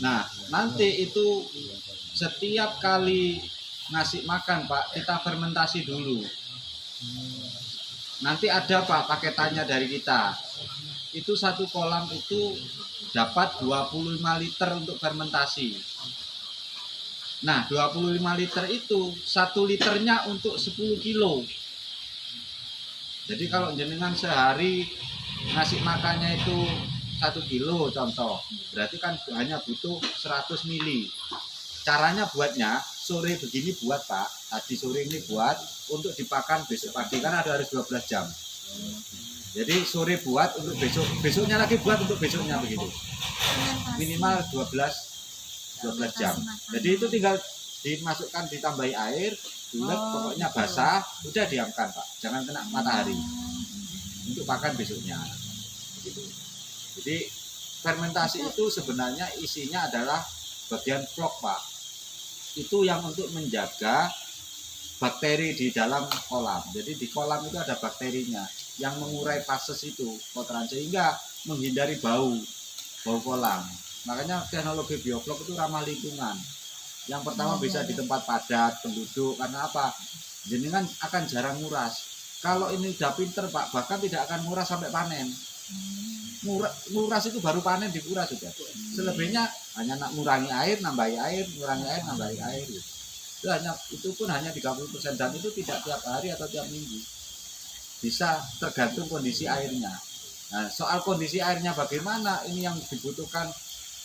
Nah, nanti itu setiap kali ngasih makan Pak, kita fermentasi dulu. Nanti ada Pak paketannya dari kita. Itu satu kolam itu dapat 25 liter untuk fermentasi. Nah, 25 liter itu 1 liternya untuk 10 kilo. Jadi kalau jenengan sehari ngasih makannya itu 1 kilo contoh, berarti kan hanya butuh 100 mili. Caranya buatnya sore begini buat Pak, tadi sore ini buat untuk dipakan besok pagi, kan ada harus 12 jam. Jadi sore buat untuk besok, besoknya lagi buat untuk besoknya begitu. Minimal 12 jam. Jadi itu tinggal dimasukkan, ditambahi air, bulat, pokoknya basah, udah diamkan Pak. Jangan kena matahari. Untuk pakan besoknya. Begitu. Jadi fermentasi itu sebenarnya isinya adalah bagian flok Pak. Itu yang untuk menjaga bakteri di dalam kolam. Jadi di kolam itu ada bakterinya yang mengurai fases itu kotoran sehingga menghindari bau kolam. Makanya teknologi bioflok itu ramah lingkungan. Yang pertama bisa di tempat padat penduduk, karena apa? Jenengan akan jarang nguras. Kalau ini udah pinter Pak, bahkan tidak akan nguras sampai panen. Nguras itu baru panen dikuras sudah. Selebihnya hanya ngurangi air, nambahi air, ngurangi air, nambahi air. Itu pun hanya 30%, dan itu tidak tiap hari atau tiap minggu. Bisa tergantung kondisi airnya. Nah, soal kondisi airnya bagaimana, ini yang dibutuhkan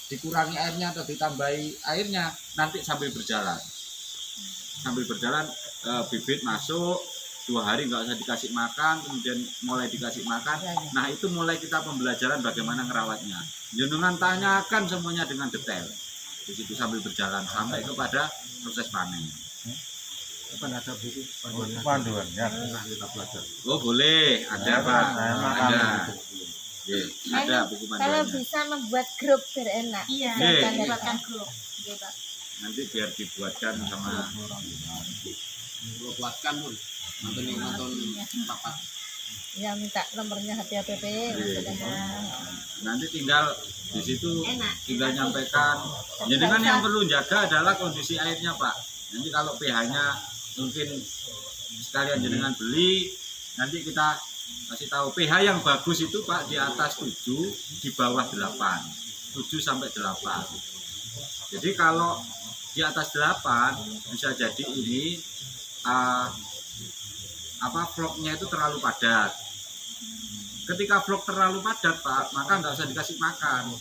dikurangi airnya atau ditambahi airnya nanti sambil berjalan. Sambil berjalan bibit masuk, 2 hari nggak usah dikasih makan, kemudian mulai dikasih makan. Nah itu mulai kita pembelajaran bagaimana ngerawatnya. Jenengan tanyakan semuanya dengan detail. Di situ sambil berjalan sampai kepada proses panen. Kan ada buku panduan ya, kita belajar. Oh boleh, ada Pak, ada. Ada buku panduannya. Kalau bisa membuat grup biar enak. Iya, buatkan grup. Nanti biar dibuatkan sama buatkan pun nonton papat. Ya minta nomornya HTPP. Nanti tinggal di situ tinggal nyampaikan. Jadi kan yang perlu jaga adalah kondisi airnya Pak. Nanti kalau pH-nya mungkin sekalian jenengan beli, nanti kita kasih tahu pH yang bagus itu Pak di atas 7, di bawah 8. 7 sampai 8. Jadi kalau di atas 8 bisa jadi ini floknya itu terlalu padat. Ketika flok terlalu padat Pak, maka nggak usah dikasih makan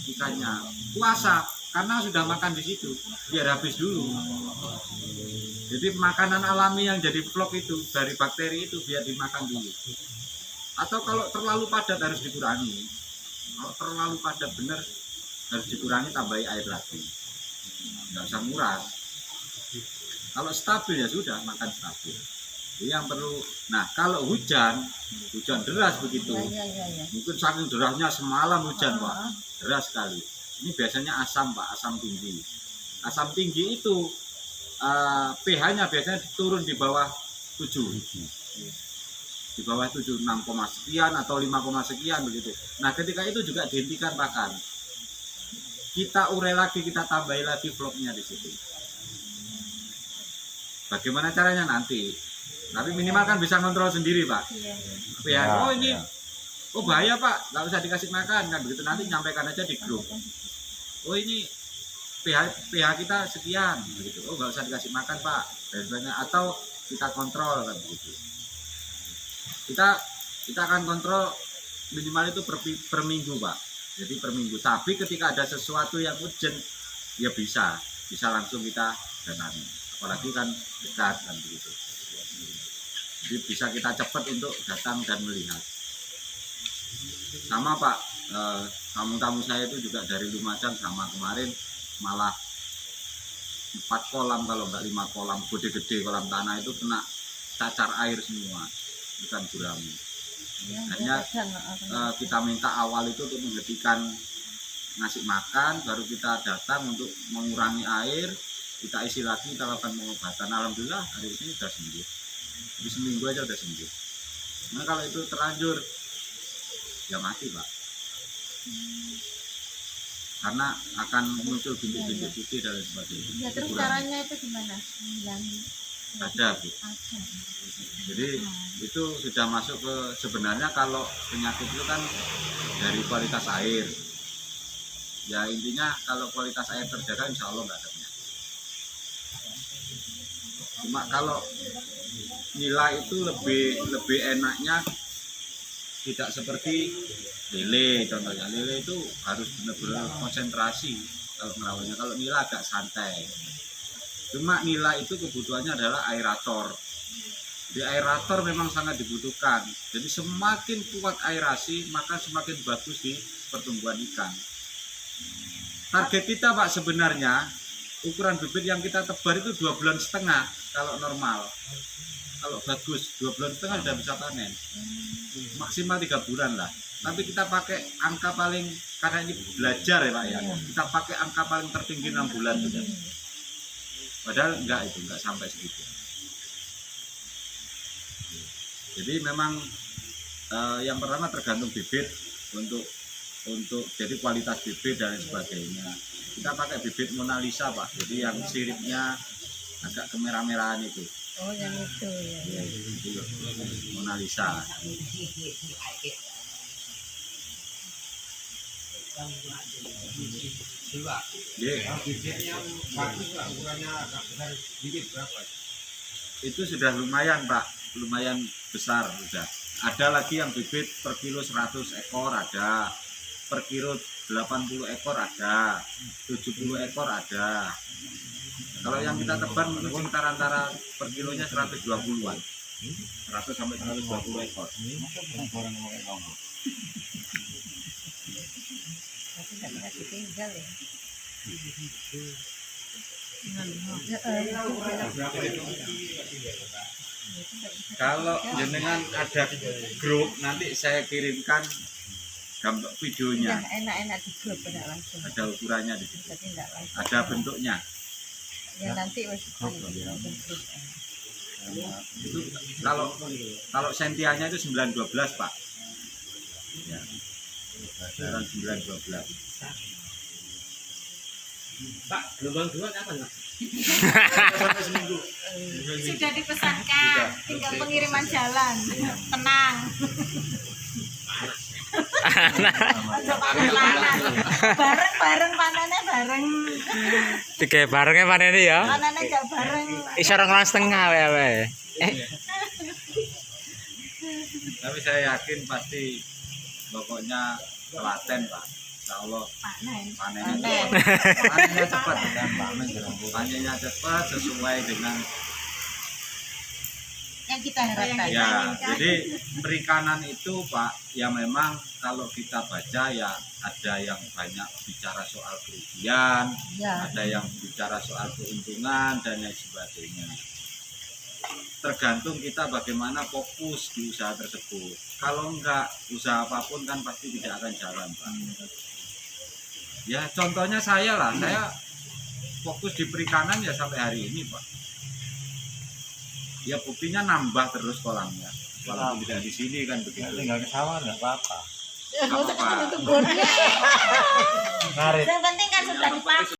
ikannya. Puasa karena sudah makan di situ, biar habis dulu. Jadi makanan alami yang jadi flok itu dari bakteri itu biar dimakan dulu. Atau kalau terlalu padat harus dikurangi. Kalau terlalu padat benar harus dikurangi, tambahi air lagi. Nggak usah nguras. Kalau stabil ya sudah makan stabil. Jadi yang perlu. Nah kalau hujan deras begitu. Mungkin saking derasnya semalam hujan Pak, deras sekali. Ini biasanya asam Pak, asam tinggi. Asam tinggi itu pH-nya biasanya turun di bawah 7. Di bawah 7, 6, sekian atau 5, sekian begitu. Nah ketika itu juga dihentikan pakan. Kita urai lagi, kita tambahi lagi floknya di situ. Bagaimana caranya nanti? Tapi minimal kan bisa kontrol sendiri Pak. Oh ini, oh bahaya Pak, nggak usah dikasih makan kan begitu. Nanti nyampaikan aja di grup. Oh ini pH kita sekian begitu. Oh nggak usah dikasih makan Pak. Dan sebagainya. Atau kita kontrol kan begitu. Kita akan kontrol minimal itu per minggu Pak. Jadi per minggu. Tapi ketika ada sesuatu yang urgent, ya bisa langsung kita datangi. Apalagi kan dekat kan begitu. Jadi bisa kita cepat untuk datang dan melihat. Sama Pak, tamu-tamu saya itu juga dari Lumajang sama kemarin malah 4 kolam kalau enggak 5 kolam gede-gede kolam tanah itu kena cacar air semua, bukan gurami. Hanya kita minta awal itu untuk menghentikan ngasih makan, baru kita datang untuk mengurangi air, kita isi lagi, kita lakukan pengobatan. Alhamdulillah hari ini sudah sembuh. Di seminggu aja udah sembuh. Nah kalau itu terlanjur ya mati Pak. karena akan muncul bintik-bintik putih dan lain sebagainya. Ya terus Kurang. caranya itu gimana? Menghilangin. Ada, Bu. Ada. Jadi itu sudah masuk ke, sebenarnya kalau penyakit itu kan dari kualitas air. Ya intinya kalau kualitas air terjaga insya Allah nggak ada penyakit. Cuma kalau nila itu lebih enaknya tidak seperti lele contohnya. Lele itu harus benar-benar konsentrasi kalau merawatnya. Kalau nila agak santai. Cuma nila itu kebutuhannya adalah aerator. Di aerator memang sangat dibutuhkan. Jadi semakin kuat aerasi maka semakin bagus di pertumbuhan ikan. Target kita Pak sebenarnya ukuran bibit yang kita tebar itu 2,5 bulan kalau normal. Kalau bagus 2,5 bulan sudah bisa panen. Maksimal 3 bulan lah. Tapi kita pakai angka paling, karena ini belajar ya Pak ya. Kita pakai angka paling tertinggi 6 bulan sudah. Padahal enggak sampai segitu. Jadi memang yang pertama tergantung bibit untuk jadi kualitas bibit dan sebagainya. Kita pakai bibit Mona Lisa Pak, jadi yang siripnya agak kemerah-merahan itu. Oh yang itu ya. Itu Mona Lisa. Itu sudah lumayan Pak, lumayan besar sudah. Ada lagi yang bibit per kilo 100 ekor ada, per kilo 80 ekor ada, 70 ekor ada. Kalau yang kita tebar mungkin sekitar antara per kilonya 120-an, 100 sampai 120 ekor. Tapi nggak bisa ditinggal ya. Kalau jenengan ada grup nanti saya kirimkan gambar videonya, Udah enak-enak di grup enggak langsung. ada ukurannya di situ, Jadi enggak langsung. ada bentuknya. Ya nanti wis Itu kalau sentiannya itu 912 Pak. Ya. 912. Pak, gelombang 2 kapan Pak? Sampai seminggu. sudah dipesankan, tinggal pengiriman jalan. Tenang. Aja panas. Bareng-bareng panennya bareng. Tiga barengnya panen ya. Panennya gak bareng. Iso 2,5 wae. Tapi saya yakin pasti pokoknya telaten Pak. Insya Allah panennya cepat. Panennya cepat sesuai dengan Yang kita harapkan. ya. Jadi perikanan itu Pak, ya memang kalau kita baca ya ada yang banyak bicara soal kerugian, Ya. ada yang bicara soal keuntungan dan lain sebagainya. Tergantung kita bagaimana fokus di usaha tersebut. Kalau enggak, usaha apapun kan pasti tidak akan jalan Pak. Ya contohnya saya lah, saya fokus di perikanan ya sampai hari ini Pak. Ya buktinya nambah terus kolamnya, walaupun tidak di sini kan begitu. Tinggal ke sawah nggak apa-apa. Ya, nggak usah Apa-apa. ketemu kebunnya. Ngarit. Yang penting kan sudah dipakai.